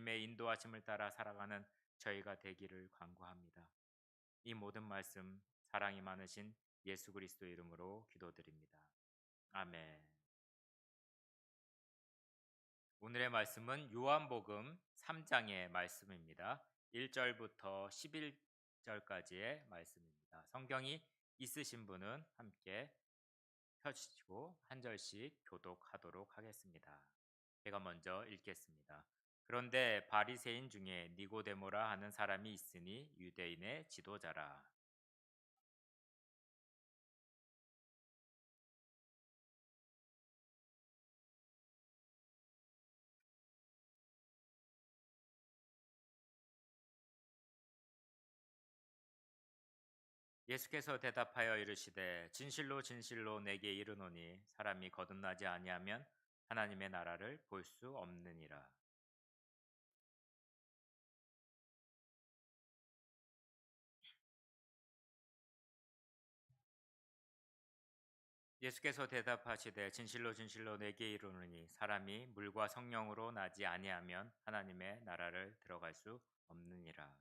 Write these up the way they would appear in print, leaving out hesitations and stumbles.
예수님의 인도하심을 따라 살아가는 저희가 되기를 간구합니다. 이 모든 말씀 사랑이 많으신 예수 그리스도 이름으로 기도드립니다. 아멘. 오늘의 말씀은 요한복음 3장의 말씀입니다. 1절부터 11절까지의 말씀입니다. 성경이 있으신 분은 함께 펴주시고 한 절씩 교독하도록 하겠습니다. 제가 먼저 읽겠습니다. 그런데 바리새인 중에 니고데모라 하는 사람이 있으니 유대인의 지도자라. 예수께서 대답하여 이르시되 진실로 진실로 내게 이르노니 사람이 거듭나지 아니하면 하나님의 나라를 볼 수 없느니라. 예수께서 대답하시되 진실로 진실로 내게 이르노니 사람이 물과 성령으로 나지 아니하면 하나님의 나라를 들어갈 수 없느니라.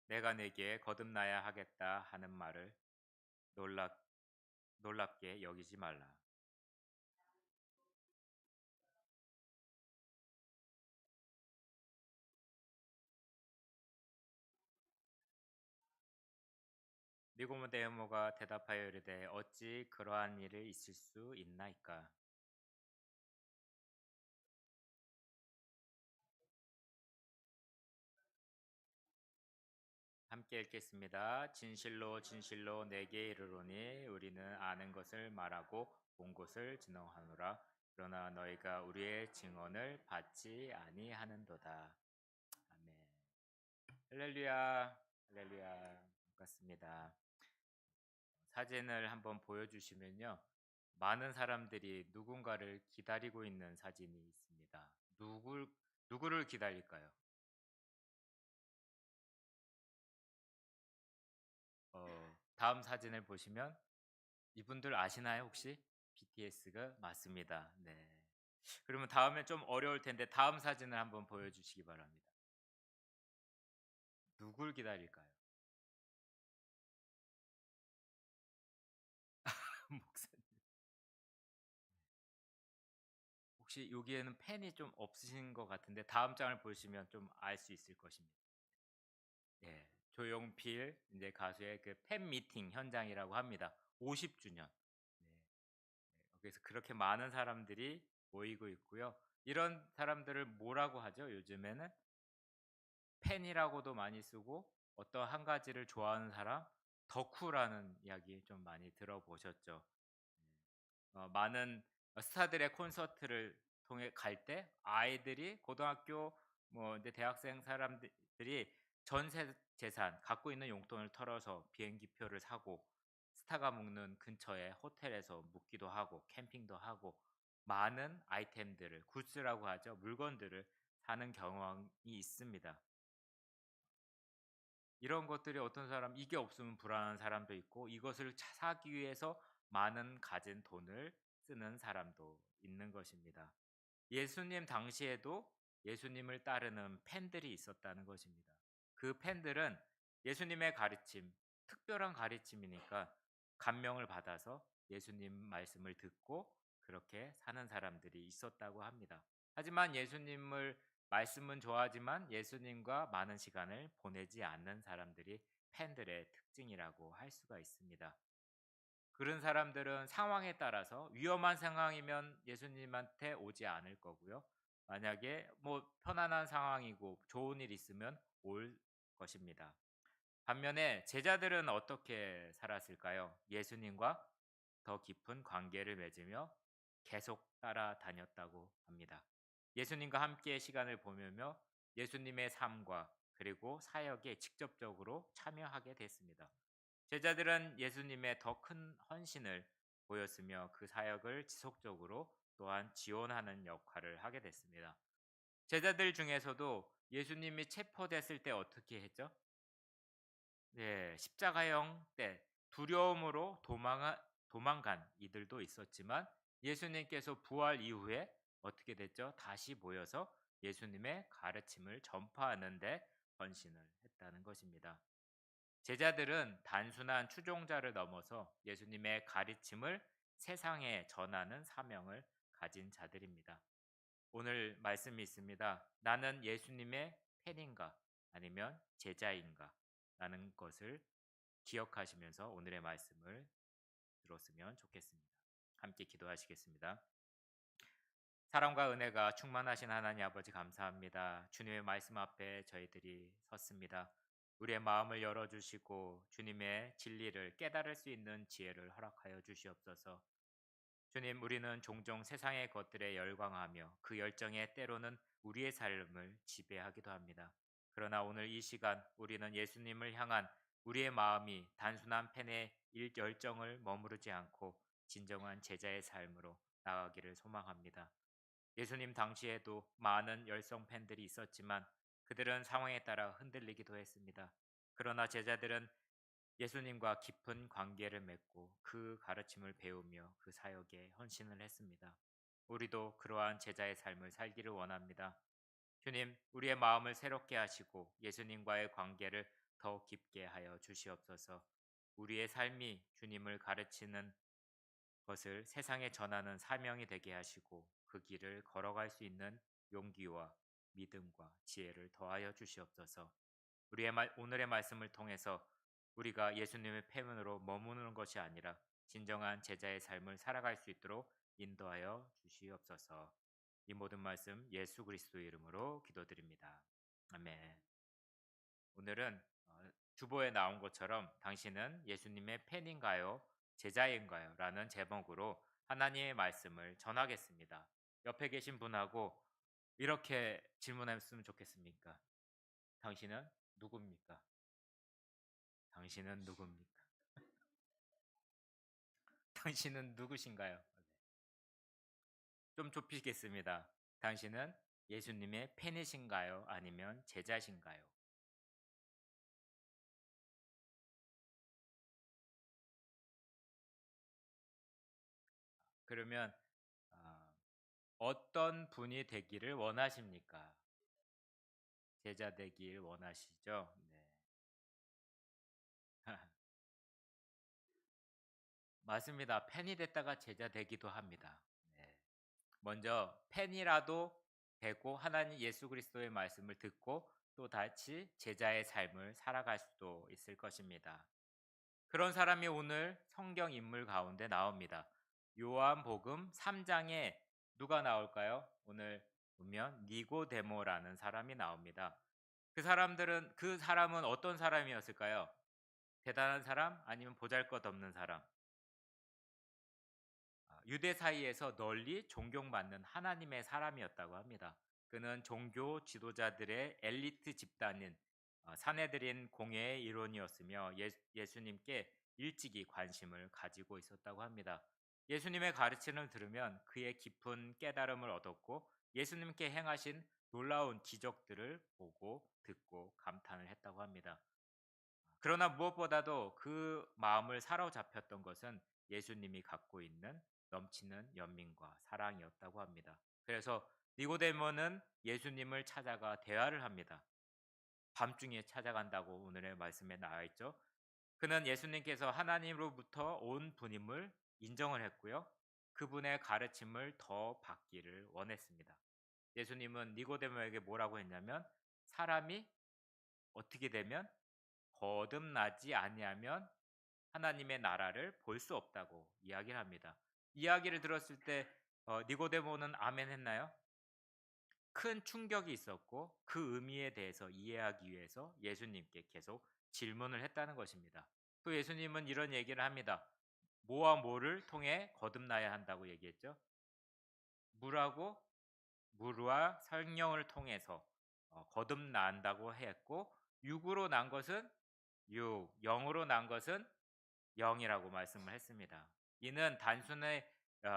내가 내게 거듭나야 하겠다 하는 말을 놀랍게 여기지 말라. 니고데모가 대답하여 이르되 어찌 그러한 일이 있을 수 있나이까? 함께 읽겠습니다. 진실로 진실로 내게 이르노니 우리는 아는 것을 말하고 본 것을 증언하노라. 그러나 너희가 우리의 증언을 받지 아니하는도다. 아멘. 할렐루야. 할렐루야. 반갑습니다. 사진을 한번 보여주시면요. 많은 사람들이 누군가를 기다리고 있는 사진이 있습니다. 누구를 기다릴까요? 다음 사진을 보시면 이분들 아시나요, 혹시? BTS가 맞습니다. 네. 그러면 다음에 좀 어려울 텐데 다음 사진을 한번 보여주시기 바랍니다. 누굴 기다릴까요? 목사님. 혹시 여기에는 팬이 좀 없으신 것 같은데 다음 장을 보시면 좀 알 수 있을 것입니다. 예, 조용필 이제 가수의 그 팬 미팅 현장이라고 합니다. 50주년. 네. 그래서 그렇게 많은 사람들이 모이고 있고요. 이런 사람들을 뭐라고 하죠? 요즘에는 팬이라고도 많이 쓰고 어떤 한 가지를 좋아하는 사람 덕후라는 이야기 좀 많이 들어보셨죠? 많은 스타들의 콘서트를 통해 갈 때 아이들이 고등학교 뭐 이제 대학생 사람들이 전세 재산 갖고 있는 용돈을 털어서 비행기 표를 사고 스타가 묵는 근처에 호텔에서 묵기도 하고 캠핑도 하고 많은 아이템들을 굿즈라고 하죠. 물건들을 사는 경험이 있습니다. 이런 것들이 어떤 사람 이게 없으면 불안한 사람도 있고 이것을 사기 위해서 많은 가진 돈을 쓰는 사람도 있는 것입니다. 예수님 당시에도 예수님을 따르는 팬들이 있었다는 것입니다. 그 팬들은 예수님의 가르침, 특별한 가르침이니까 감명을 받아서 예수님 말씀을 듣고 그렇게 사는 사람들이 있었다고 합니다. 하지만 예수님을 말씀은 좋아하지만 예수님과 많은 시간을 보내지 않는 사람들이 팬들의 특징이라고 할 수가 있습니다. 그런 사람들은 상황에 따라서 위험한 상황이면 예수님한테 오지 않을 거고요. 만약에 뭐 편안한 상황이고 좋은 일 있으면 올 것입니다. 반면에 제자들은 어떻게 살았을까요? 예수님과 더 깊은 관계를 맺으며 계속 따라다녔다고 합니다. 예수님과 함께 시간을 보내며 예수님의 삶과 그리고 사역에 직접적으로 참여하게 됐습니다. 제자들은 예수님의 더 큰 헌신을 보였으며 그 사역을 지속적으로 또한 지원하는 역할을 하게 됐습니다. 제자들 중에서도 예수님이 체포됐을 때 어떻게 했죠? 네, 십자가형 때 두려움으로 도망간 이들도 있었지만 예수님께서 부활 이후에 어떻게 됐죠? 다시 모여서 예수님의 가르침을 전파하는데 헌신을 했다는 것입니다. 제자들은 단순한 추종자를 넘어서 예수님의 가르침을 세상에 전하는 사명을 가진 자들입니다. 오늘 말씀이 있습니다. 나는 예수님의 팬인가 아니면 제자인가 라는 것을 기억하시면서 오늘의 말씀을 들었으면 좋겠습니다. 함께 기도하시겠습니다. 사랑과 은혜가 충만하신 하나님 아버지 감사합니다. 주님의 말씀 앞에 저희들이 섰습니다. 우리의 마음을 열어주시고 주님의 진리를 깨달을 수 있는 지혜를 허락하여 주시옵소서. 주님, 우리는 종종 세상의 것들에 열광하며 그 열정에 때로는 우리의 삶을 지배하기도 합니다. 그러나 오늘 이 시간 우리는 예수님을 향한 우리의 마음이 단순한 팬의 열정을 머무르지 않고 진정한 제자의 삶으로 나아가기를 소망합니다. 예수님 당시에도 많은 열성 팬들이 있었지만 그들은 상황에 따라 흔들리기도 했습니다. 그러나 제자들은 예수님과 깊은 관계를 맺고 그 가르침을 배우며 그 사역에 헌신을 했습니다. 우리도 그러한 제자의 삶을 살기를 원합니다. 주님, 우리의 마음을 새롭게 하시고 예수님과의 관계를 더 깊게 하여 주시옵소서. 우리의 삶이 주님을 가르치는 것을 세상에 전하는 사명이 되게 하시고 그 길을 걸어갈 수 있는 용기와 믿음과 지혜를 더하여 주시옵소서. 오늘의 말씀을 통해서 우리가 예수님의 팬으로 머무는 것이 아니라 진정한 제자의 삶을 살아갈 수 있도록 인도하여 주시옵소서. 이 모든 말씀 예수 그리스도의 이름으로 기도드립니다. 아멘. 오늘은 주보에 나온 것처럼 당신은 예수님의 팬인가요? 제자인가요? 라는 제목으로 하나님의 말씀을 전하겠습니다. 옆에 계신 분하고 이렇게 질문했으면 좋겠습니까? 당신은 누굽니까? 당신은 누굽니까? 당신은 누구신가요? 좀 좁히겠습니다. 당신은 예수님의 팬이신가요? 아니면 제자신가요? 그러면 어떤 분이 되기를 원하십니까? 제자 되길 원하시죠? 네. 맞습니다. 팬이 됐다가 제자 되기도 합니다. 네. 먼저 팬이라도 되고 하나님 예수 그리스도의 말씀을 듣고 또 다시 제자의 삶을 살아갈 수도 있을 것입니다. 그런 사람이 오늘 성경 인물 가운데 나옵니다. 요한복음 3장에 누가 나올까요? 오늘 보면 니고데모라는 사람이 나옵니다. 그 사람은 어떤 사람이었을까요? 대단한 사람 아니면 보잘것없는 사람? 유대 사이에서 널리 존경받는 하나님의 사람이었다고 합니다. 그는 종교 지도자들의 엘리트 집단인 사내들인 공회의 일원이었으며 예수님께 일찍이 관심을 가지고 있었다고 합니다. 예수님의 가르침을 들으면 그의 깊은 깨달음을 얻었고 예수님께 행하신 놀라운 기적들을 보고 듣고 감탄을 했다고 합니다. 그러나 무엇보다도 그 마음을 사로잡혔던 것은 예수님이 갖고 있는 넘치는 연민과 사랑이었다고 합니다. 그래서 니고데모는 예수님을 찾아가 대화를 합니다. 밤중에 찾아간다고 오늘의 말씀에 나와 있죠. 그는 예수님께서 하나님으로부터 온 분임을 인정을 했고요. 그분의 가르침을 더 받기를 원했습니다. 예수님은 니고데모에게 뭐라고 했냐면 사람이 어떻게 되면 거듭나지 아니하면 하나님의 나라를 볼 수 없다고 이야기를 합니다. 이야기를 들었을 때 니고데모는 아멘 했나요? 큰 충격이 있었고 그 의미에 대해서 이해하기 위해서 예수님께 계속 질문을 했다는 것입니다. 또 예수님은 이런 얘기를 합니다. 뭐와 뭐를 통해 거듭나야 한다고 얘기했죠? 물하고 물과 성령을 통해서 거듭난다고 했고 육으로 난 것은 육, 영으로 난 것은 영이라고 말씀을 했습니다. 이는 단순히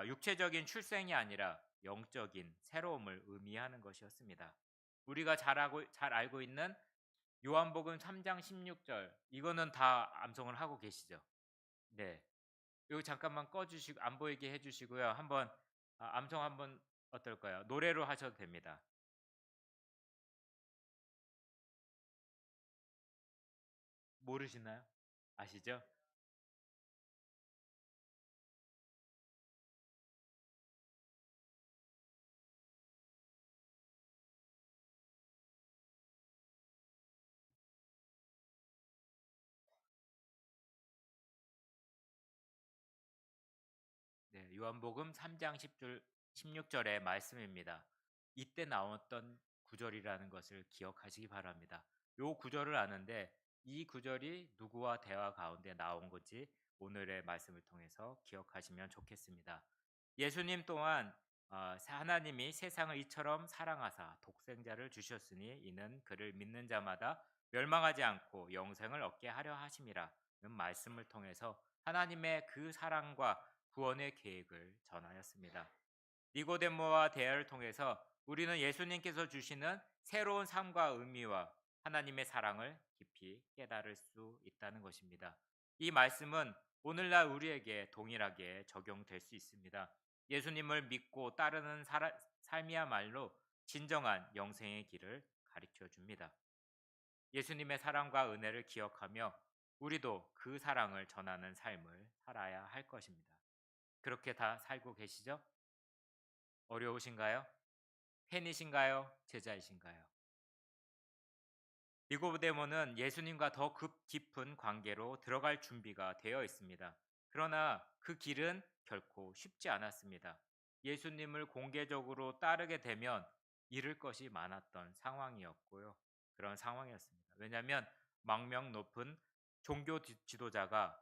육체적인 출생이 아니라 영적인 새로움을 의미하는 것이었습니다. 우리가 잘 알고 있는 요한복음 3장 16절 이거는 다 암송을 하고 계시죠? 네. 이거 잠깐만 꺼주시고 안 보이게 해주시고요. 한번 암송 한번 어떨까요? 노래로 하셔도 됩니다. 모르시나요? 아시죠? 네, 요한복음 3장 10절 16절의 말씀입니다. 이때 나왔던 구절이라는 것을 기억하시기 바랍니다. 요 구절을 아는데 이 구절이 누구와 대화 가운데 나온 건지 오늘의 말씀을 통해서 기억하시면 좋겠습니다. 예수님 또한 하나님이 세상을 이처럼 사랑하사 독생자를 주셨으니 이는 그를 믿는 자마다 멸망하지 않고 영생을 얻게 하려 하심이라는 말씀을 통해서 하나님의 그 사랑과 구원의 계획을 전하였습니다. 니고데모와 대화를 통해서 우리는 예수님께서 주시는 새로운 삶과 의미와 하나님의 사랑을 깊이 깨달을 수 있다는 것입니다. 이 말씀은 오늘날 우리에게 동일하게 적용될 수 있습니다. 예수님을 믿고 따르는 삶이야말로 진정한 영생의 길을 가르쳐 줍니다. 예수님의 사랑과 은혜를 기억하며 우리도 그 사랑을 전하는 삶을 살아야 할 것입니다. 그렇게 다 살고 계시죠? 어려우신가요? 팬이신가요? 제자이신가요? 니고데모는 예수님과 더 깊은 관계로 들어갈 준비가 되어 있습니다. 그러나 그 길은 결코 쉽지 않았습니다. 예수님을 공개적으로 따르게 되면 잃을 것이 많았던 상황이었고요. 그런 상황이었습니다. 왜냐하면 망명 높은 종교 지도자가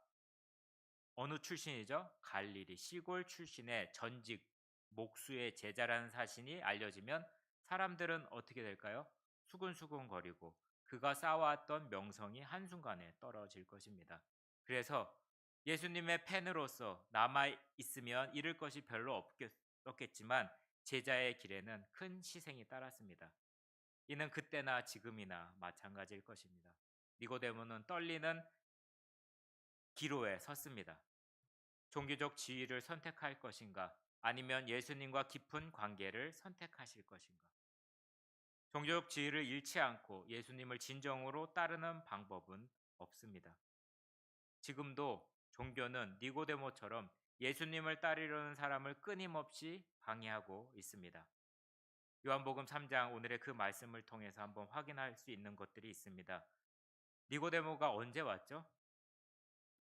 어느 출신이죠? 갈릴리 시골 출신의 전직 목수의 제자라는 사실이 알려지면 사람들은 어떻게 될까요? 수근수근거리고 그가 쌓아왔던 명성이 한순간에 떨어질 것입니다. 그래서 예수님의 팬으로서 남아 있으면 잃을 것이 별로 없겠지만 제자의 길에는 큰 희생이 따랐습니다. 이는 그때나 지금이나 마찬가지일 것입니다. 니고데모는 떨리는 기로에 섰습니다. 종교적 지위를 선택할 것인가? 아니면 예수님과 깊은 관계를 선택하실 것인가? 종교적 지위를 잃지 않고 예수님을 진정으로 따르는 방법은 없습니다. 지금도 종교는 니고데모처럼 예수님을 따르려는 사람을 끊임없이 방해하고 있습니다. 요한복음 3장 오늘의 그 말씀을 통해서 한번 확인할 수 있는 것들이 있습니다. 니고데모가 언제 왔죠?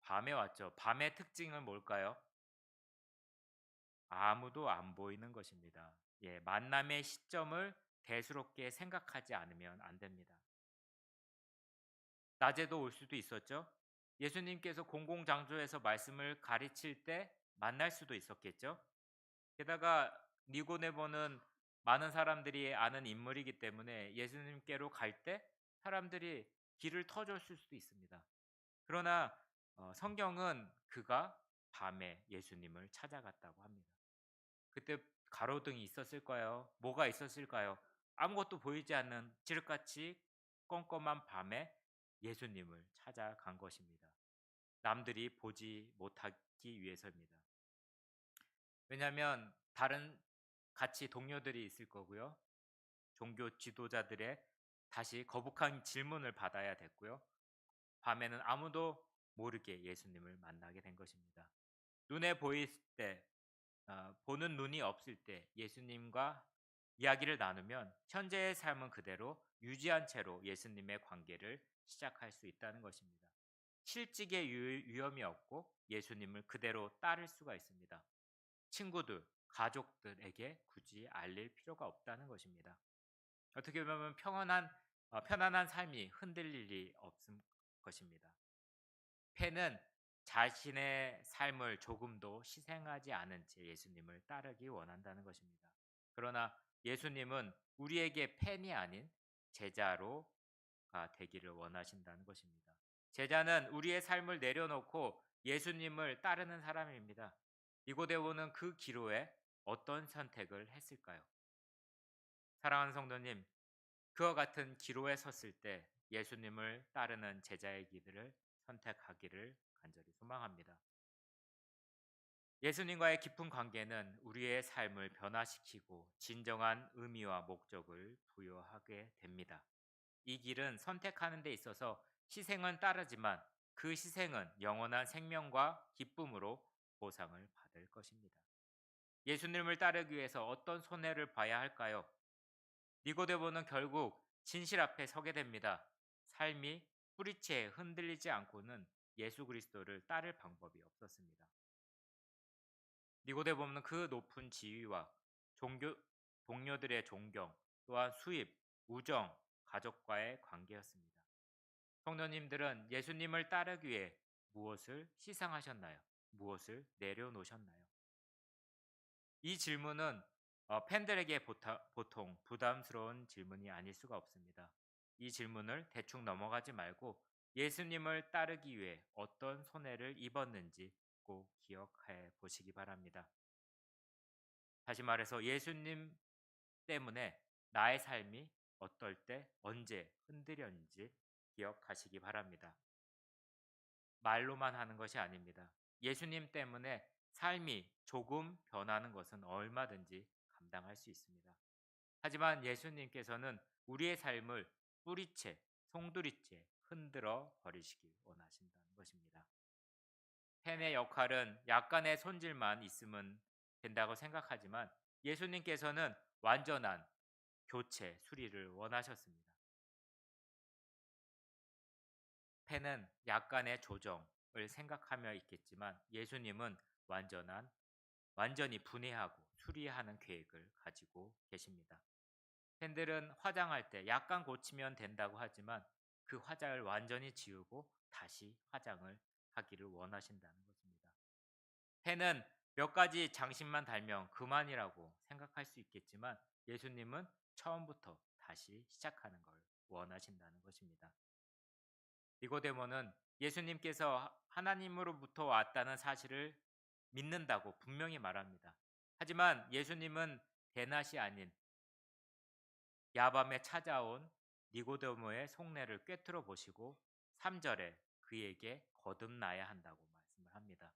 밤에 왔죠. 밤의 특징은 뭘까요? 아무도 안 보이는 것입니다. 예, 만남의 시점을 대수롭게 생각하지 않으면 안 됩니다. 낮에도 올 수도 있었죠. 예수님께서 공공장소에서 말씀을 가르칠 때 만날 수도 있었겠죠. 게다가 니고데모는 많은 사람들이 아는 인물이기 때문에 예수님께로 갈 때 사람들이 길을 터줬을 수도 있습니다. 그러나 성경은 그가 밤에 예수님을 찾아갔다고 합니다. 그때 가로등이 있었을까요? 뭐가 있었을까요? 아무것도 보이지 않는 칠흑같이 껌껌한 밤에 예수님을 찾아간 것입니다. 남들이 보지 못하기 위해서입니다. 왜냐하면 다른 같이 동료들이 있을 거고요. 종교 지도자들의 다시 거북한 질문을 받아야 됐고요. 밤에는 아무도 모르게 예수님을 만나게 된 것입니다. 눈에 보일 때 보는 눈이 없을 때 예수님과 이야기를 나누면 현재의 삶은 그대로 유지한 채로 예수님의 관계를 시작할 수 있다는 것입니다. 실직의 위험이 없고 예수님을 그대로 따를 수가 있습니다. 친구들, 가족들에게 굳이 알릴 필요가 없다는 것입니다. 어떻게 보면 편안한 삶이 흔들릴 리 없을 것입니다. 팬은 자신의 삶을 조금도 희생하지 않은 채 예수님을 따르기 원한다는 것입니다. 그러나 예수님은 우리에게 팬이 아닌 제자로가 되기를 원하신다는 것입니다. 제자는 우리의 삶을 내려놓고 예수님을 따르는 사람입니다. 니고데모는 그 기로에 어떤 선택을 했을까요? 사랑하는 성도님, 그와 같은 기로에 섰을 때 예수님을 따르는 제자의 길을 선택하기를 간절히 소망합니다. 예수님과의 깊은 관계는 우리의 삶을 변화시키고 진정한 의미와 목적을 부여하게 됩니다. 이 길은 선택하는 데 있어서 희생은 따르지만 그 희생은 영원한 생명과 기쁨으로 보상을 받을 것입니다. 예수님을 따르기 위해서 어떤 손해를 봐야 할까요? 니고데모는 결국 진실 앞에 서게 됩니다. 삶이 뿌리채 흔들리지 않고는 예수 그리스도를 따를 방법이 없었습니다. 니고데모는 그 높은 지위와 종교, 동료들의 존경, 또한 수입, 우정, 가족과의 관계였습니다. 성도님들은 예수님을 따르기 위해 무엇을 희생하셨나요? 무엇을 내려놓으셨나요? 이 질문은 팬들에게 보통 부담스러운 질문이 아닐 수가 없습니다. 이 질문을 대충 넘어가지 말고 예수님을 따르기 위해 어떤 손해를 입었는지 꼭 기억해 보시기 바랍니다. 다시 말해서 예수님 때문에 나의 삶이 어떨 때 언제 흔들렸는지 기억하시기 바랍니다. 말로만 하는 것이 아닙니다. 예수님 때문에 삶이 조금 변하는 것은 얼마든지 감당할 수 있습니다. 하지만 예수님께서는 우리의 삶을 뿌리채, 송두리째 흔들어 버리시길 원하신다는 것입니다. 펜의 역할은 약간의 손질만 있으면 된다고 생각하지만 예수님께서는 완전한 교체, 수리를 원하셨습니다. 펜은 약간의 조정을 생각하며 있겠지만 예수님은 완전히 분해하고 수리하는 계획을 가지고 계십니다. 팬들은 화장할 때 약간 고치면 된다고 하지만 그 화장을 완전히 지우고 다시 화장을 하기를 원하신다는 것입니다. 팬은 몇 가지 장식만 달면 그만이라고 생각할 수 있겠지만 예수님은 처음부터 다시 시작하는 걸 원하신다는 것입니다. 니고데모는 예수님께서 하나님으로부터 왔다는 사실을 믿는다고 분명히 말합니다. 하지만 예수님은 대낮이 아닌 야밤에 찾아온 니고데모의 속내를 꿰뚫어 보시고 3절에 그에게 거듭나야 한다고 말씀을 합니다.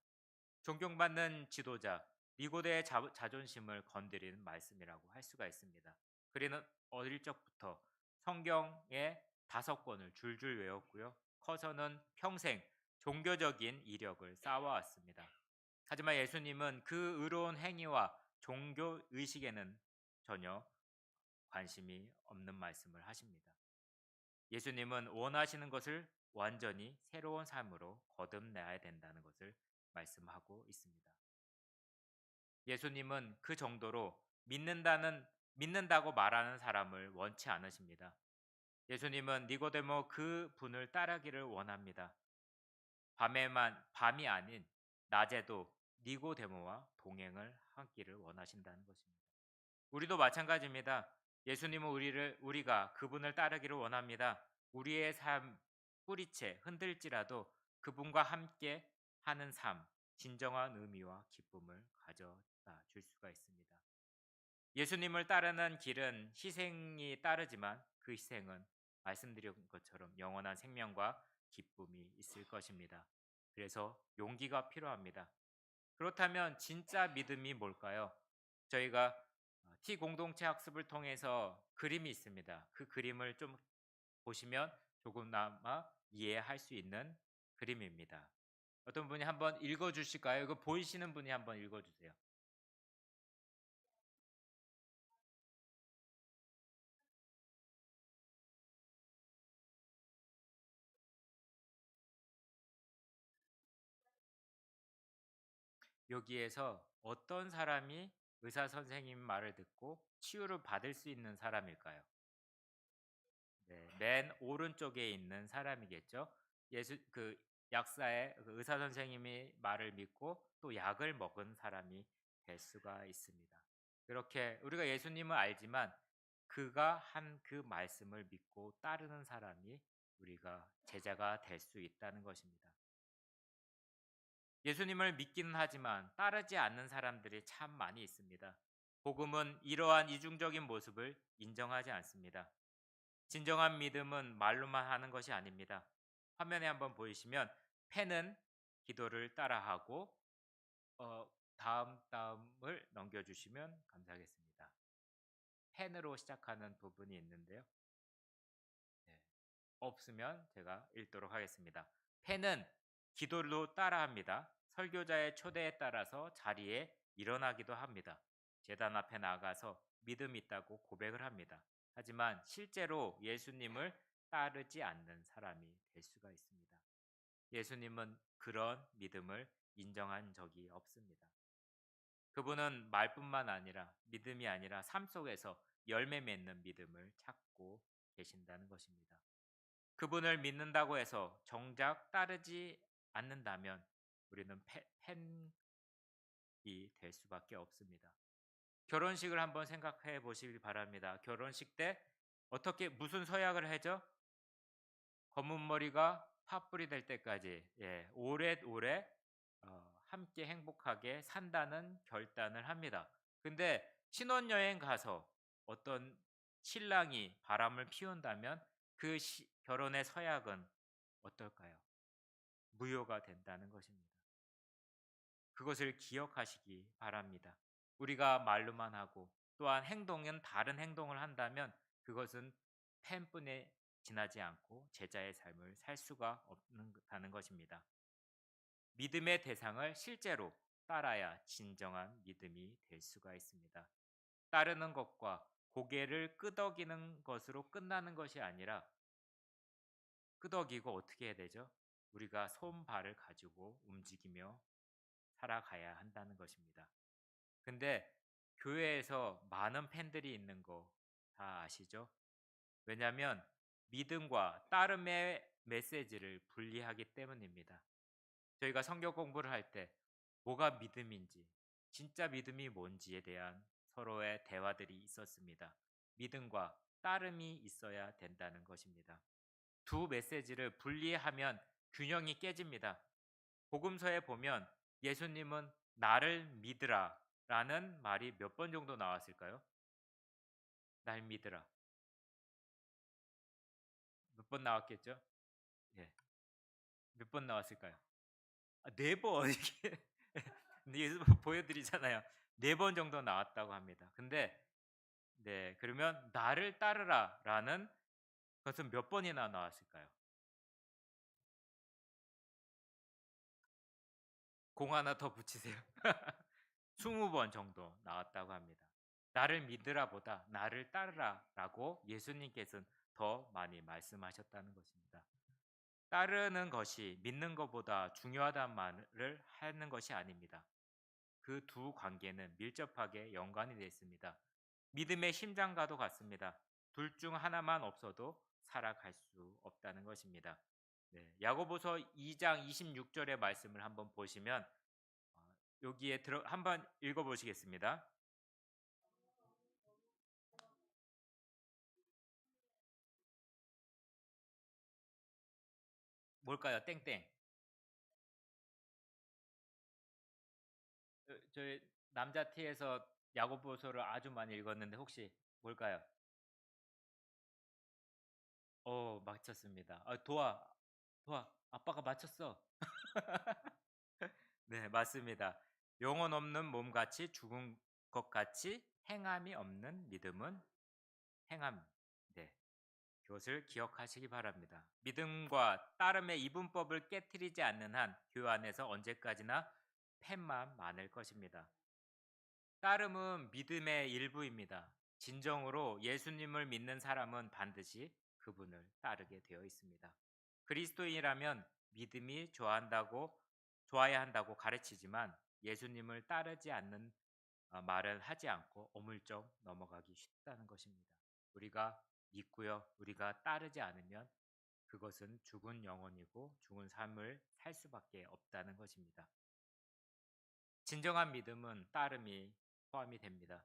존경받는 지도자 니고데의 자존심을 건드리는 말씀이라고 할 수가 있습니다. 그는 어릴 적부터 성경의 5권을 줄줄 외웠고요. 커서는 평생 종교적인 이력을 쌓아왔습니다. 하지만 예수님은 그 의로운 행위와 종교 의식에는 전혀 관심이 없는 말씀을 하십니다. 예수님은 원하시는 것을 완전히 새로운 삶으로 거듭내야 된다는 것을 말씀하고 있습니다. 예수님은 그 정도로 믿는다고 말하는 사람을 원치 않으십니다. 예수님은 니고데모 그 분을 따르기를 원합니다. 밤이 아닌 낮에도 니고데모와 동행을 하기를 원하신다는 것입니다. 우리도 마찬가지입니다. 예수님은 우리가 그분을 따르기를 원합니다. 우리의 삶 뿌리채 흔들지라도 그분과 함께 하는 삶, 진정한 의미와 기쁨을 가져다 줄 수가 있습니다. 예수님을 따르는 길은 희생이 따르지만 그 희생은 말씀드린 것처럼 영원한 생명과 기쁨이 있을 것입니다. 그래서 용기가 필요합니다. 그렇다면 진짜 믿음이 뭘까요? 저희가 T 공동체 학습을 통해서 그림이 있습니다. 그 그림을 좀 보시면 조금나마 이해할 수 있는 그림입니다. 어떤 분이 한번 읽어 주실까요? 이거 보이시는 분이 한번 읽어 주세요. 여기에서 어떤 사람이 의사 선생님 말을 듣고 치유를 받을 수 있는 사람일까요? 네, 맨 오른쪽에 있는 사람이겠죠. 그 약사의 그 의사 선생님이 말을 믿고 또 약을 먹은 사람이 될 수가 있습니다. 그렇게 우리가 예수님을 알지만 그가 한 그 말씀을 믿고 따르는 사람이 우리가 제자가 될 수 있다는 것입니다. 예수님을 믿기는 하지만 따르지 않는 사람들이 참 많이 있습니다. 복음은 이러한 이중적인 모습을 인정하지 않습니다. 진정한 믿음은 말로만 하는 것이 아닙니다. 화면에 한번 보이시면 펜은 기도를 따라하고 다음을 넘겨주시면 감사하겠습니다. 펜으로 시작하는 부분이 있는데요. 네. 없으면 제가 읽도록 하겠습니다. 펜은 기도로 따라합니다. 설교자의 초대에 따라서 자리에 일어나기도 합니다. 제단 앞에 나가서 믿음 있다고 고백을 합니다. 하지만 실제로 예수님을 따르지 않는 사람이 될 수가 있습니다. 예수님은 그런 믿음을 인정한 적이 없습니다. 그분은 말뿐만 아니라 믿음이 아니라 삶 속에서 열매 맺는 믿음을 찾고 계신다는 것입니다. 그분을 믿는다고 해서 정작 따르지 않는다면 우리는 팬이 될 수밖에 없습니다. 결혼식을 한번 생각해 보시기 바랍니다. 결혼식 때 어떻게 무슨 서약을 하죠? 검은 머리가 팥불이 될 때까지 오래오래 함께 행복하게 산다는 결단을 합니다. 근데 신혼여행 가서 어떤 신랑이 바람을 피운다면 그 결혼의 서약은 어떨까요? 무효가 된다는 것입니다. 그것을 기억하시기 바랍니다. 우리가 말로만 하고 또한 행동은 다른 행동을 한다면 그것은 팬뿐에 지나지 않고 제자의 삶을 살 수가 없다는 것입니다. 믿음의 대상을 실제로 따라야 진정한 믿음이 될 수가 있습니다. 따르는 것과 고개를 끄덕이는 것으로 끝나는 것이 아니라 끄덕이고 어떻게 해야 되죠? 우리가 손발을 가지고 움직이며 살아가야 한다는 것입니다. 근데 교회에서 많은 팬들이 있는 거 다 아시죠? 왜냐하면 믿음과 따름의 메시지를 분리하기 때문입니다. 저희가 성경 공부를 할 때 뭐가 믿음인지, 진짜 믿음이 뭔지에 대한 서로의 대화들이 있었습니다. 믿음과 따름이 있어야 된다는 것입니다. 두 메시지를 분리하면 균형이 깨집니다. 복음서에 보면 예수님은 나를 믿으라 라는 말이 몇 번 정도 나왔을까요? 날 믿으라. 몇 번 나왔겠죠? 예. 몇 번 나왔을까요? 네 번. 이게 예수 보여드리잖아요. 네 번 정도 나왔다고 합니다. 근데 네, 그러면 나를 따르라라는 것은 몇 번이나 나왔을까요? 공 하나 더 붙이세요. 20번 정도 나왔다고 합니다. 나를 믿으라보다 나를 따르라라고 예수님께서는 더 많이 말씀하셨다는 것입니다. 따르는 것이 믿는 것보다 중요하다는 말을 하는 것이 아닙니다. 그 두 관계는 밀접하게 연관이 되어 있습니다. 믿음의 심장과도 같습니다. 둘 중 하나만 없어도 살아갈 수 없다는 것입니다. 네, 야고보서 2장 26절의 말씀을 한번 보시면 여기에 한번 읽어보시겠습니다. 뭘까요? 땡땡. 저희 남자 T에서 야고보서를 아주 많이 읽었는데 혹시 뭘까요? 맞췄습니다. 도와, 아빠가 맞췄어. 네, 맞습니다. 영혼 없는 몸같이 죽은 것 같이 행함이 없는 믿음은 행함. 네, 그것을 기억하시기 바랍니다. 믿음과 따름의 이분법을 깨뜨리지 않는 한 교회 안에서 언제까지나 팬만 많을 것입니다. 따름은 믿음의 일부입니다. 진정으로 예수님을 믿는 사람은 반드시 그분을 따르게 되어 있습니다. 그리스도인이라면 믿음이 좋아야 한다고 가르치지만 예수님을 따르지 않는 말은 하지 않고 어물쩍 넘어가기 쉽다는 것입니다. 우리가 믿고요. 우리가 따르지 않으면 그것은 죽은 영혼이고 죽은 삶을 살 수밖에 없다는 것입니다. 진정한 믿음은 따름이 포함이 됩니다.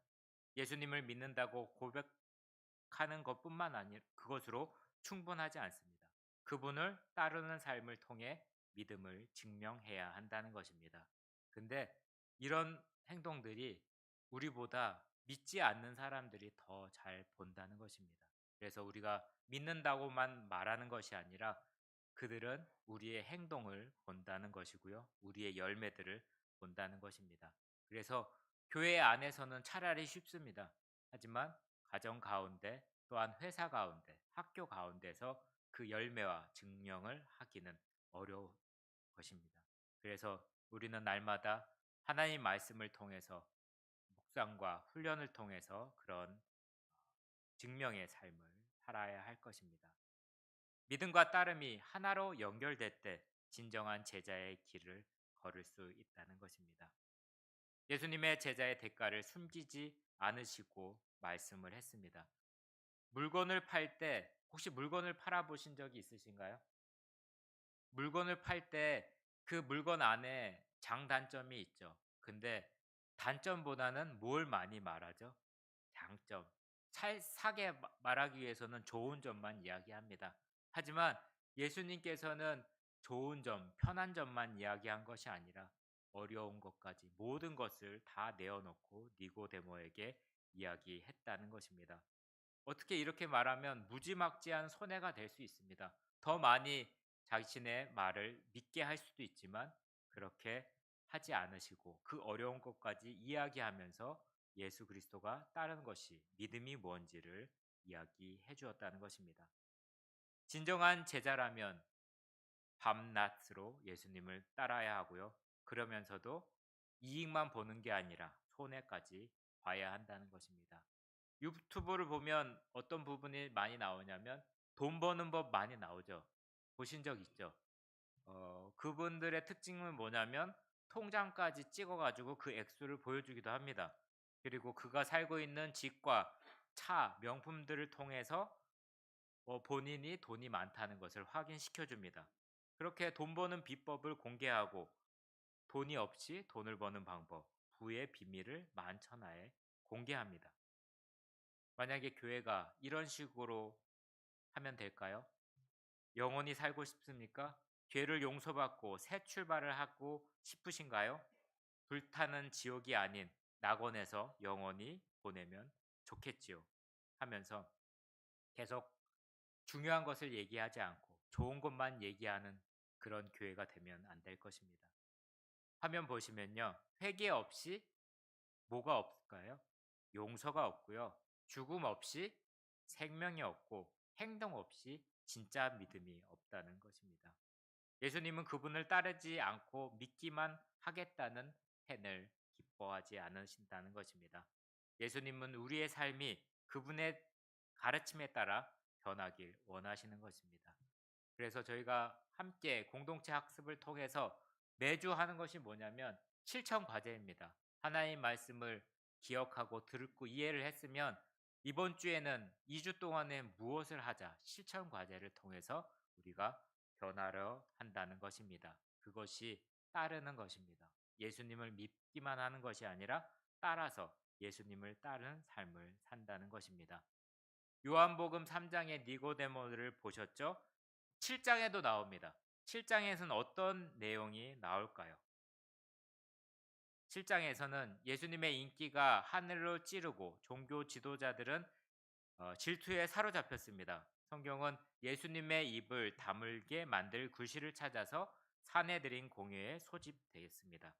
예수님을 믿는다고 고백하는 것뿐만 아니라 그것으로 충분하지 않습니다. 그분을 따르는 삶을 통해 믿음을 증명해야 한다는 것입니다. 근데 이런 행동들이 우리보다 믿지 않는 사람들이 더 잘 본다는 것입니다. 그래서 우리가 믿는다고만 말하는 것이 아니라 그들은 우리의 행동을 본다는 것이고요. 우리의 열매들을 본다는 것입니다. 그래서 교회 안에서는 차라리 쉽습니다. 하지만 가정 가운데 또한 회사 가운데 학교 가운데서 그 열매와 증명을 하기는 어려운 것입니다. 그래서 우리는 날마다 하나님 말씀을 통해서 묵상과 훈련을 통해서 그런 증명의 삶을 살아야 할 것입니다. 믿음과 따름이 하나로 연결될 때 진정한 제자의 길을 걸을 수 있다는 것입니다. 예수님의 제자의 대가를 숨기지 않으시고 말씀을 했습니다. 물건을 팔 때 혹시 물건을 팔아보신 적이 있으신가요? 물건을 팔 때 그 물건 안에 장단점이 있죠. 근데 단점보다는 뭘 많이 말하죠? 장점. 사게 말하기 위해서는 좋은 점만 이야기합니다. 하지만 예수님께서는 좋은 점, 편한 점만 이야기한 것이 아니라 어려운 것까지 모든 것을 다 내어놓고 니고데모에게 이야기했다는 것입니다. 어떻게 이렇게 말하면 무지막지한 손해가 될 수 있습니다. 더 많이 자신의 말을 믿게 할 수도 있지만 그렇게 하지 않으시고 그 어려운 것까지 이야기하면서 예수 그리스도가 따르는 것이 믿음이 뭔지를 이야기해 주었다는 것입니다. 진정한 제자라면 밤낮으로 예수님을 따라야 하고요. 그러면서도 이익만 보는 게 아니라 손해까지 봐야 한다는 것입니다. 유튜브를 보면 어떤 부분이 많이 나오냐면 돈 버는 법 많이 나오죠. 보신 적 있죠? 그분들의 특징은 뭐냐면 통장까지 찍어가지고 그 액수를 보여주기도 합니다. 그리고 그가 살고 있는 집과 차, 명품들을 통해서 본인이 돈이 많다는 것을 확인시켜 줍니다. 그렇게 돈 버는 비법을 공개하고 돈이 없이 돈을 버는 방법, 부의 비밀을 만천하에 공개합니다. 만약에 교회가 이런 식으로 하면 될까요? 영원히 살고 싶습니까? 죄를 용서받고 새 출발을 하고 싶으신가요? 불타는 지옥이 아닌 낙원에서 영원히 보내면 좋겠지요. 하면서 계속 중요한 것을 얘기하지 않고 좋은 것만 얘기하는 그런 교회가 되면 안 될 것입니다. 화면 보시면요. 회개 없이 뭐가 없을까요? 용서가 없고요. 죽음 없이 생명이 없고 행동 없이 진짜 믿음이 없다는 것입니다. 예수님은 그분을 따르지 않고 믿기만 하겠다는 펜을 기뻐하지 않으신다는 것입니다. 예수님은 우리의 삶이 그분의 가르침에 따라 변하길 원하시는 것입니다. 그래서 저희가 함께 공동체 학습을 통해서 매주 하는 것이 뭐냐면 실천 과제입니다. 하나님 말씀을 기억하고 듣고 이해를 했으면 이번 주에는 2주 동안에 무엇을 하자 실천 과제를 통해서 우리가 변화려 한다는 것입니다. 그것이 따르는 것입니다. 예수님을 믿기만 하는 것이 아니라 따라서 예수님을 따르는 삶을 산다는 것입니다. 요한복음 3장의 니고데모를 보셨죠? 7장에도 나옵니다. 7장에서는 어떤 내용이 나올까요? 7장에서는 예수님의 인기가 하늘로 찌르고 종교 지도자들은 질투에 사로잡혔습니다. 성경은 예수님의 입을 다물게 만들 글씨를 찾아서 사내들인 공회에 소집되었습니다.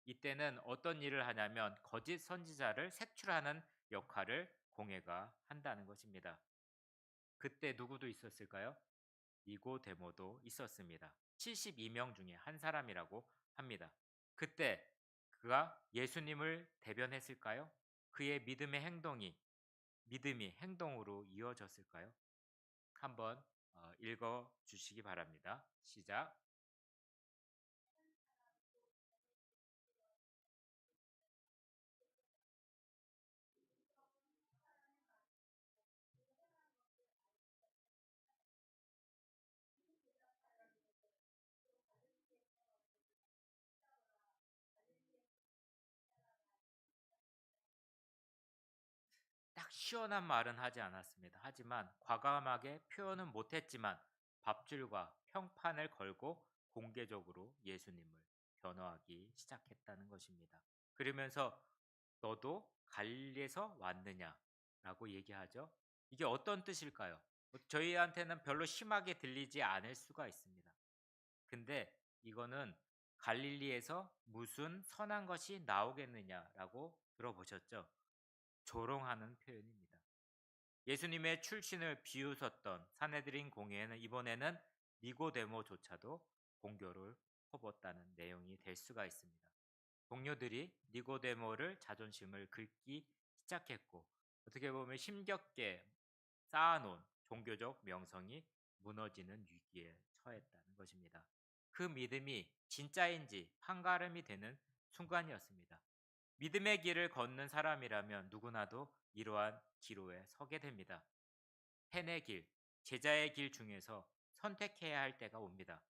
이때는 어떤 일을 하냐면 거짓 선지자를 색출하는 역할을 공회가 한다는 것입니다. 그때 누구도 있었을까요? 니고데모도 있었습니다. 72명 중에 한 사람이라고 합니다. 그때 그가 예수님을 대변했을까요? 그의 믿음이 행동으로 이어졌을까요? 한번 읽어 주시기 바랍니다. 시작. 딱 시원한 말은 하지 않았습니다. 하지만 과감하게 표현은 못했지만 밥줄과 평판을 걸고 공개적으로 예수님을 변호하기 시작했다는 것입니다. 그러면서 너도 갈릴리에서 왔느냐라고 얘기하죠. 이게 어떤 뜻일까요? 저희한테는 별로 심하게 들리지 않을 수가 있습니다. 근데 이거는 갈릴리에서 무슨 선한 것이 나오겠느냐라고 들어보셨죠? 조롱하는 표현입니다. 예수님의 출신을 비웃었던 사내들인 공회에는 이번에는 니고데모조차도 공교를 퍼붓다는 내용이 될 수가 있습니다. 동료들이 니고데모를 자존심을 긁기 시작했고 어떻게 보면 힘겹게 쌓아놓은 종교적 명성이 무너지는 위기에 처했다는 것입니다. 그 믿음이 진짜인지 판가름이 되는 순간이었습니다. 믿음의 길을 걷는 사람이라면 누구나도 이러한 기로에 서게 됩니다. 팬의 길, 제자의 길 중에서 선택해야 할 때가 옵니다.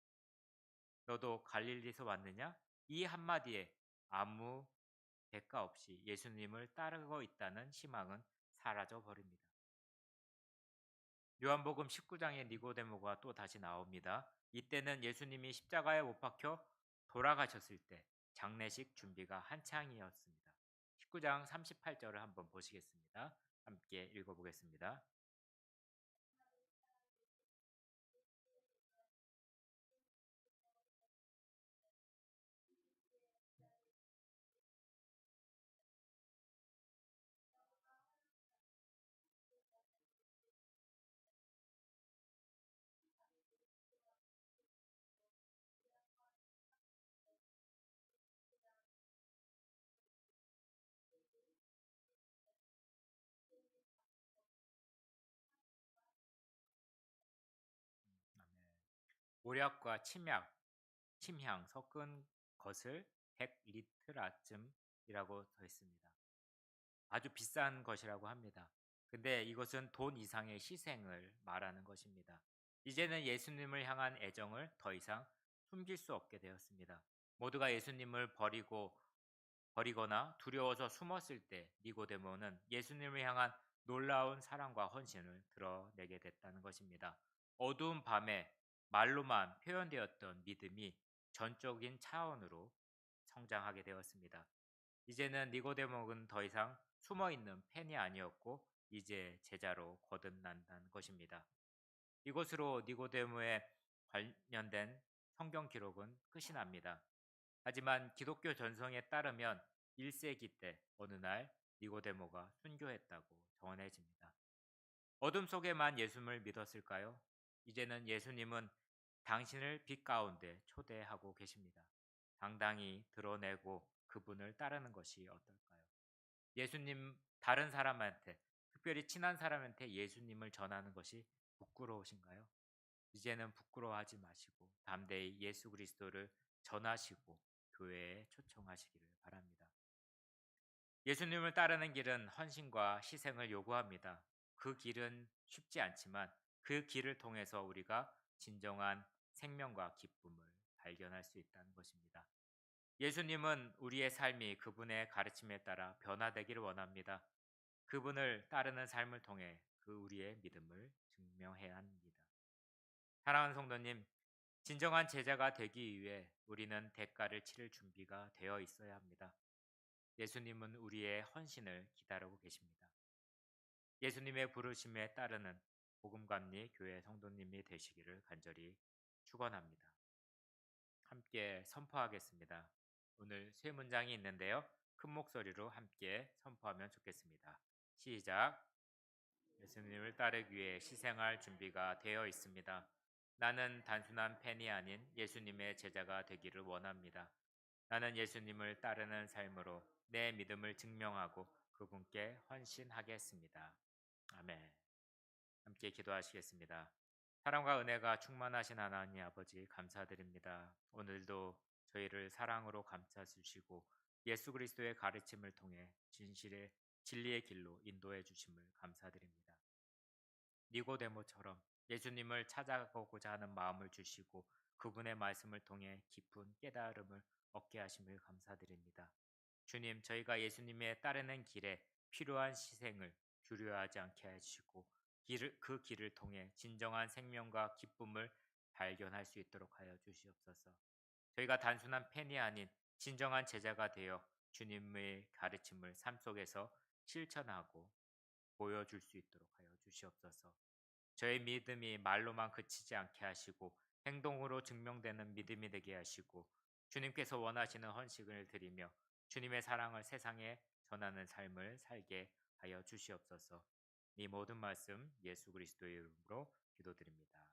너도 갈릴리에서 왔느냐? 이 한마디에 아무 대가 없이 예수님을 따르고 있다는 희망은 사라져 버립니다. 요한복음 19장의 니고데모가 또 다시 나옵니다. 이때는 예수님이 십자가에 못 박혀 돌아가셨을 때 장례식 준비가 한창이었습니다. 19장 38절을 한번 보시겠습니다. 함께 읽어보겠습니다. 모략과 침향 섞은 것을 100리트라쯤이라고 더 했습니다. 아주 비싼 것이라고 합니다. 근데 이것은 돈 이상의 희생을 말하는 것입니다. 이제는 예수님을 향한 애정을 더 이상 숨길 수 없게 되었습니다. 모두가 예수님을 버리거나 두려워서 숨었을 때 니고데모는 예수님을 향한 놀라운 사랑과 헌신을 드러내게 됐다는 것입니다. 어두운 밤에 말로만 표현되었던 믿음이 전적인 차원으로 성장하게 되었습니다. 이제는 니고데모는 더 이상 숨어있는 팬이 아니었고 이제 제자로 거듭난다는 것입니다. 이것으로 니고데모에 관련된 성경 기록은 끝이 납니다. 하지만 기독교 전성에 따르면 1세기 때 어느 날 니고데모가 순교했다고 전해집니다. 어둠 속에만 예수님을 믿었을까요? 이제는 예수님은 당신을 빛 가운데 초대하고 계십니다. 당당히 드러내고 그분을 따르는 것이 어떨까요? 예수님 다른 사람한테 특별히 친한 사람한테 예수님을 전하는 것이 부끄러우신가요? 이제는 부끄러워하지 마시고 담대히 예수 그리스도를 전하시고 교회에 초청하시기를 바랍니다. 예수님을 따르는 길은 헌신과 희생을 요구합니다. 그 길은 쉽지 않지만 그 길을 통해서 우리가 진정한 생명과 기쁨을 발견할 수 있다는 것입니다. 예수님은 우리의 삶이 그분의 가르침에 따라 변화되기를 원합니다. 그분을 따르는 삶을 통해 그 우리의 믿음을 증명해야 합니다. 사랑하는 성도님, 진정한 제자가 되기 위해 우리는 대가를 치를 준비가 되어 있어야 합니다. 예수님은 우리의 헌신을 기다리고 계십니다. 예수님의 부르심에 따르는 복음감리 교회 성도님이 되시기를 간절히 축원합니다. 함께 선포하겠습니다. 오늘 세 문장이 있는데요. 큰 목소리로 함께 선포하면 좋겠습니다. 시작. 예수님을 따르기 위해 희생할 준비가 되어 있습니다. 나는 단순한 팬이 아닌 예수님의 제자가 되기를 원합니다. 나는 예수님을 따르는 삶으로 내 믿음을 증명하고 그분께 헌신하겠습니다. 아멘. 함께 기도하시겠습니다. 사랑과 은혜가 충만하신 하나님 아버지 감사드립니다. 오늘도 저희를 사랑으로 감싸 주시고 예수 그리스도의 가르침을 통해 진리의 길로 인도해 주심을 감사드립니다. 니고데모처럼 예수님을 찾아가고자 하는 마음을 주시고 그분의 말씀을 통해 깊은 깨달음을 얻게 하심을 감사드립니다. 주님, 저희가 예수님의 따르는 길에 필요한 희생을 두려워하지 않게 하시고 그 길을 통해 진정한 생명과 기쁨을 발견할 수 있도록 하여 주시옵소서. 저희가 단순한 팬이 아닌 진정한 제자가 되어 주님의 가르침을 삶 속에서 실천하고 보여줄 수 있도록 하여 주시옵소서. 저의 믿음이 말로만 그치지 않게 하시고 행동으로 증명되는 믿음이 되게 하시고 주님께서 원하시는 헌신을 드리며 주님의 사랑을 세상에 전하는 삶을 살게 하여 주시옵소서. 이 모든 말씀 예수 그리스도의 이름으로 기도드립니다.